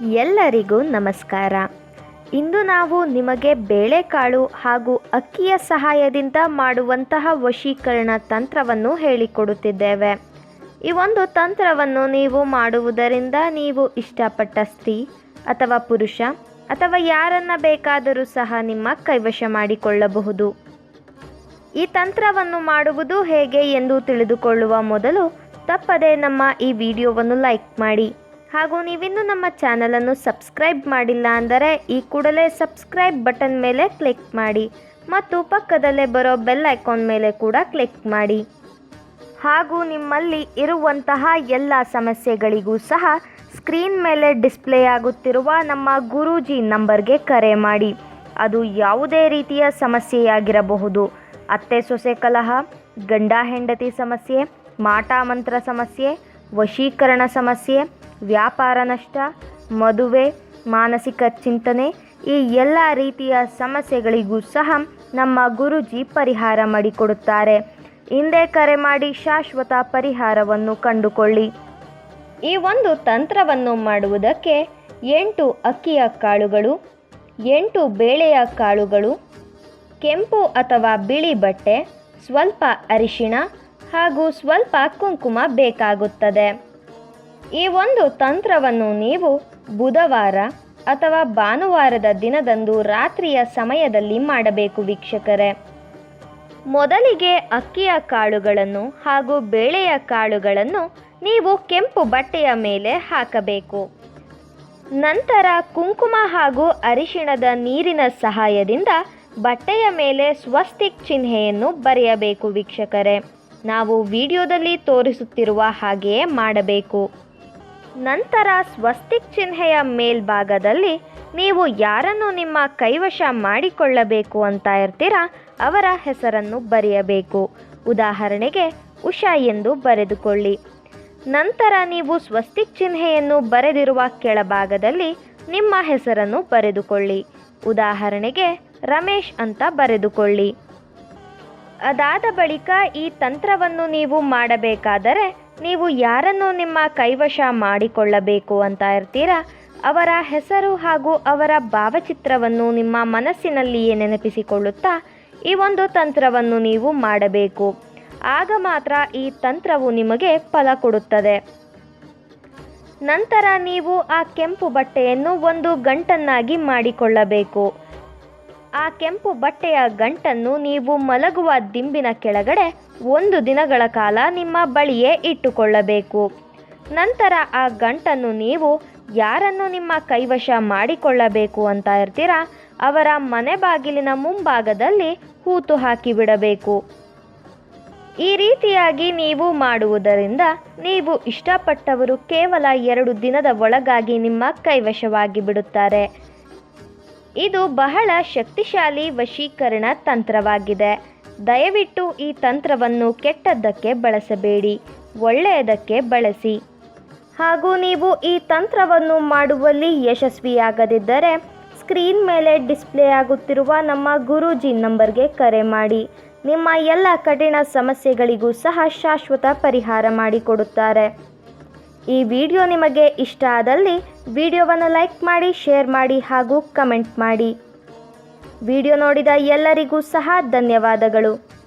ಎಲ್ಲರಿಗೂ ನಮಸ್ಕಾರ. ಇಂದು ನಾವು ನಿಮಗೆ ಬೇಳೆಕಾಳು ಹಾಗೂ ಅಕ್ಕಿಯ ಸಹಾಯದಿಂದ ಮಾಡುವಂತಹ ವಶೀಕರಣ ತಂತ್ರವನ್ನು ಹೇಳಿಕೊಡುತ್ತಿದ್ದೇವೆ. ಈ ಒಂದು ತಂತ್ರವನ್ನು ನೀವು ಮಾಡುವುದರಿಂದ ನೀವು ಇಷ್ಟಪಟ್ಟ ಸ್ತ್ರೀ ಅಥವಾ ಪುರುಷ ಅಥವಾ ಯಾರನ್ನ ಬೇಕಾದರೂ ಸಹ ನಿಮ್ಮ ಕೈವಶ ಮಾಡಿಕೊಳ್ಳಬಹುದು. ಈ ತಂತ್ರವನ್ನು ಮಾಡುವುದು ಹೇಗೆ ಎಂದು ತಿಳಿದುಕೊಳ್ಳುವ ಮೊದಲು ತಪ್ಪದೆ ನಮ್ಮ ಈ ವಿಡಿಯೋವನ್ನು ಲೈಕ್ ಮಾಡಿ ಹಾಗೂ ನೀವಿನ್ನೂ ನಮ್ಮ ಚಾನಲನ್ನು ಸಬ್ಸ್ಕ್ರೈಬ್ ಮಾಡಿಲ್ಲ ಅಂದರೆ ಈ ಕೂಡಲೇ ಸಬ್ಸ್ಕ್ರೈಬ್ ಬಟನ್ ಮೇಲೆ ಕ್ಲಿಕ್ ಮಾಡಿ ಮತ್ತು ಪಕ್ಕದಲ್ಲೇ ಬರೋ ಬೆಲ್ ಐಕಾನ್ ಮೇಲೆ ಕೂಡ ಕ್ಲಿಕ್ ಮಾಡಿ. ಹಾಗೂ ನಿಮ್ಮಲ್ಲಿ ಇರುವಂತಹ ಎಲ್ಲ ಸಮಸ್ಯೆಗಳಿಗೂ ಸಹ ಸ್ಕ್ರೀನ್ ಮೇಲೆ ಡಿಸ್ಪ್ಲೇ ಆಗುತ್ತಿರುವ ನಮ್ಮ ಗುರೂಜಿ ನಂಬರ್ಗೆ ಕರೆ ಮಾಡಿ. ಅದು ಯಾವುದೇ ರೀತಿಯ ಸಮಸ್ಯೆಯಾಗಿರಬಹುದು. ಅತ್ತೆ ಸೊಸೆ ಕಲಹ, ಗಂಡ ಹೆಂಡತಿ ಸಮಸ್ಯೆ, ಮಾಟ ಮಂತ್ರ ಸಮಸ್ಯೆ, ವಶೀಕರಣ ಸಮಸ್ಯೆ, ವ್ಯಾಪಾರ ನಷ್ಟ, ಮದುವೆ, ಮಾನಸಿಕ ಚಿಂತನೆ, ಈ ಎಲ್ಲ ರೀತಿಯ ಸಮಸ್ಯೆಗಳಿಗೂ ಸಹ ನಮ್ಮ ಗುರೂಜಿ ಪರಿಹಾರ ಮಾಡಿಕೊಡುತ್ತಾರೆ. ಹಿಂದೆ ಕರೆ ಮಾಡಿ ಶಾಶ್ವತ ಪರಿಹಾರವನ್ನು ಕಂಡುಕೊಳ್ಳಿ. ಈ ಒಂದು ತಂತ್ರವನ್ನು ಮಾಡುವುದಕ್ಕೆ 8 ಅಕ್ಕಿಯ ಕಾಳುಗಳು, 8 ಬೇಳೆಯ ಕಾಳುಗಳು, ಕೆಂಪು ಅಥವಾ ಬಿಳಿ ಬಟ್ಟೆ, ಸ್ವಲ್ಪ ಅರಿಶಿಣ ಹಾಗೂ ಸ್ವಲ್ಪ ಕುಂಕುಮ ಬೇಕಾಗುತ್ತದೆ. ಈ ಒಂದು ತಂತ್ರವನ್ನು ನೀವು ಬುಧವಾರ ಅಥವಾ ಭಾನುವಾರದ ದಿನದಂದು ರಾತ್ರಿಯ ಸಮಯದಲ್ಲಿ ಮಾಡಬೇಕು ವೀಕ್ಷಕರೇ. ಮೊದಲಿಗೆ ಅಕ್ಕಿಯ ಕಾಳುಗಳನ್ನು ಹಾಗೂ ಬೇಳೆಯ ಕಾಳುಗಳನ್ನು ನೀವು ಕೆಂಪು ಬಟ್ಟೆಯ ಮೇಲೆ ಹಾಕಬೇಕು. ನಂತರ ಕುಂಕುಮ ಹಾಗೂ ಅರಿಶಿಣದ ನೀರಿನ ಸಹಾಯದಿಂದ ಬಟ್ಟೆಯ ಮೇಲೆ ಸ್ವಸ್ತಿಕ್ ಚಿಹ್ನೆಯನ್ನು ಬರೆಯಬೇಕು ವೀಕ್ಷಕರೇ. ನಾವು ವಿಡಿಯೋದಲ್ಲಿ ತೋರಿಸುತ್ತಿರುವ ಹಾಗೆಯೇ ಮಾಡಬೇಕು. ನಂತರ ಸ್ವಸ್ತಿಕ್ ಚಿಹ್ನೆಯ ಮೇಲ್ಭಾಗದಲ್ಲಿ ನೀವು ಯಾರನ್ನು ನಿಮ್ಮ ಕೈವಶ ಮಾಡಿಕೊಳ್ಳಬೇಕು ಅಂತ ಇರ್ತೀರಾ ಅವರ ಹೆಸರನ್ನು ಬರೆಯಬೇಕು. ಉದಾಹರಣೆಗೆ ಉಷಾ ಎಂದು ಬರೆದುಕೊಳ್ಳಿ. ನಂತರ ನೀವು ಸ್ವಸ್ತಿಕ್ ಚಿಹ್ನೆಯನ್ನು ಬರೆದಿರುವ ಕೆಳಭಾಗದಲ್ಲಿ ನಿಮ್ಮ ಹೆಸರನ್ನು ಬರೆದುಕೊಳ್ಳಿ. ಉದಾಹರಣೆಗೆ ರಮೇಶ್ ಅಂತ ಬರೆದುಕೊಳ್ಳಿ. ಅದಾದ ಬಳಿಕ ಈ ತಂತ್ರವನ್ನು ನೀವು ಮಾಡಬೇಕಾದರೆ ನೀವು ಯಾರನ್ನು ನಿಮ್ಮ ಕೈವಶ ಮಾಡಿಕೊಳ್ಳಬೇಕು ಅಂತ ಇರ್ತೀರಾ ಅವರ ಹೆಸರು ಹಾಗೂ ಅವರ ಭಾವಚಿತ್ರವನ್ನು ನಿಮ್ಮ ಮನಸ್ಸಿನಲ್ಲಿಯೇ ನೆನಪಿಸಿಕೊಳ್ಳುತ್ತಾ ಈ ಒಂದು ತಂತ್ರವನ್ನು ನೀವು ಮಾಡಬೇಕು. ಆಗ ಮಾತ್ರ ಈ ತಂತ್ರವು ನಿಮಗೆ ಫಲ ಕೊಡುತ್ತದೆ. ನಂತರ ನೀವು ಆ ಕೆಂಪು ಬಟ್ಟೆಯನ್ನು ಒಂದು ಗಂಟನ್ನಾಗಿ ಮಾಡಿಕೊಳ್ಳಬೇಕು. ಆ ಕೆಂಪು ಬಟ್ಟೆಯ ಗಂಟನ್ನು ನೀವು ಮಲಗುವ ದಿಂಬಿನ ಕೆಳಗಡೆ 1 ದಿನಗಳ ಕಾಲ ನಿಮ್ಮ ಬಳಿಯೇ ಇಟ್ಟುಕೊಳ್ಳಬೇಕು. ನಂತರ ಆ ಗಂಟನ್ನು ನೀವು ಯಾರನ್ನು ನಿಮ್ಮ ಕೈವಶ ಮಾಡಿಕೊಳ್ಳಬೇಕು ಅಂತ ಇರ್ತೀರಾ ಅವರ ಮನೆ ಬಾಗಿಲಿನ ಮುಂಭಾಗದಲ್ಲಿ ಹೂತು ಹಾಕಿಬಿಡಬೇಕು. ಈ ರೀತಿಯಾಗಿ ನೀವು ಮಾಡುವುದರಿಂದ ನೀವು ಇಷ್ಟಪಟ್ಟವರು ಕೇವಲ 2 ದಿನದ ಒಳಗಾಗಿ ನಿಮ್ಮ ಕೈವಶವಾಗಿ ಬಿಡುತ್ತಾರೆ. ಇದು ಬಹಳ ಶಕ್ತಿಶಾಲಿ ವಶೀಕರಣ ತಂತ್ರವಾಗಿದೆ. ದಯವಿಟ್ಟು ಈ ತಂತ್ರವನ್ನು ಕೆಟ್ಟದ್ದಕ್ಕೆ ಬಳಸಬೇಡಿ, ಒಳ್ಳೆಯದಕ್ಕೆ ಬಳಸಿ. ಹಾಗೂ ನೀವು ಈ ತಂತ್ರವನ್ನು ಮಾಡುವಲ್ಲಿ ಯಶಸ್ವಿಯಾಗದಿದ್ದರೆ ಸ್ಕ್ರೀನ್ ಮೇಲೆ ಡಿಸ್ಪ್ಲೇ ಆಗುತ್ತಿರುವ ನಮ್ಮ ಗುರೂಜಿ ನಂಬರ್ಗೆ ಕರೆ ಮಾಡಿ. ನಿಮ್ಮ ಎಲ್ಲ ಕಠಿಣ ಸಮಸ್ಯೆಗಳಿಗೂ ಸಹ ಶಾಶ್ವತ ಪರಿಹಾರ ಮಾಡಿಕೊಡುತ್ತಾರೆ. ಈ ವಿಡಿಯೋ ನಿಮಗೆ ಇಷ್ಟ ಆದಲ್ಲಿ ವಿಡಿಯೋವನ್ನು ಲೈಕ್ ಮಾಡಿ, ಶೇರ್ ಮಾಡಿ ಹಾಗೂ ಕಮೆಂಟ್ ಮಾಡಿ. ವಿಡಿಯೋ ನೋಡಿದ ಎಲ್ಲರಿಗೂ ಸಹ ಧನ್ಯವಾದಗಳು.